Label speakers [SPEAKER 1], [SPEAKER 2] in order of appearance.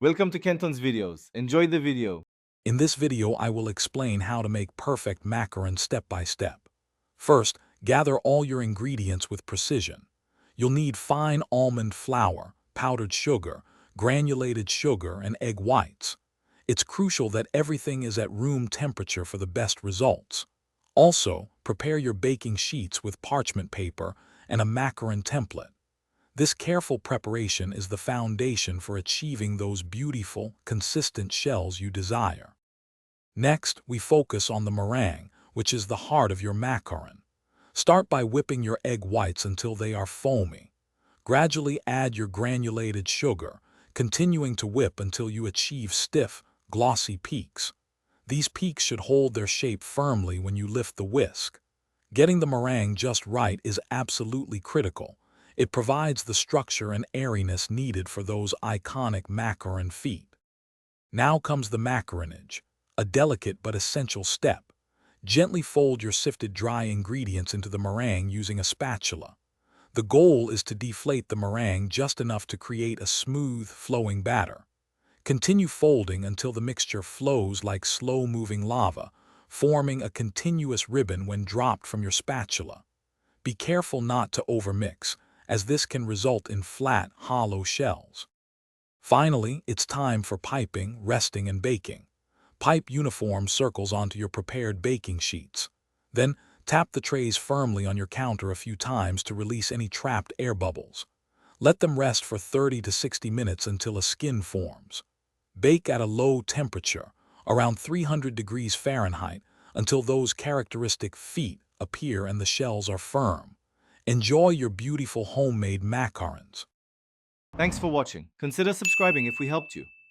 [SPEAKER 1] Welcome to Kenton's videos. Enjoy the video.
[SPEAKER 2] In this video, I will explain how to make perfect macaron step by step. First, gather all your ingredients with precision. You'll need fine almond flour, powdered sugar, granulated sugar, and egg whites. It's crucial that everything is at room temperature for the best results. Also, prepare your baking sheets with parchment paper and a macaron template. This careful preparation is the foundation for achieving those beautiful, consistent shells you desire. Next, we focus on the meringue, which is the heart of your macaron. Start by whipping your egg whites until they are foamy. Gradually add your granulated sugar, continuing to whip until you achieve stiff, glossy peaks. These peaks should hold their shape firmly when you lift the whisk. Getting the meringue just right is absolutely critical. It provides the structure and airiness needed for those iconic macaron feet. Now comes the macaronage, a delicate but essential step. Gently fold your sifted dry ingredients into the meringue using a spatula. The goal is to deflate the meringue just enough to create a smooth, flowing batter. Continue folding until the mixture flows like slow-moving lava, forming a continuous ribbon when dropped from your spatula. Be careful not to overmix, as this can result in flat, hollow shells. Finally, it's time for piping, resting, and baking. Pipe uniform circles onto your prepared baking sheets. Then, tap the trays firmly on your counter a few times to release any trapped air bubbles. Let them rest for 30 to 60 minutes until a skin forms. Bake at a low temperature, around 300 degrees Fahrenheit, until those characteristic feet appear and the shells are firm. Enjoy your beautiful homemade macarons.
[SPEAKER 1] Thanks for watching. Consider subscribing if we helped you.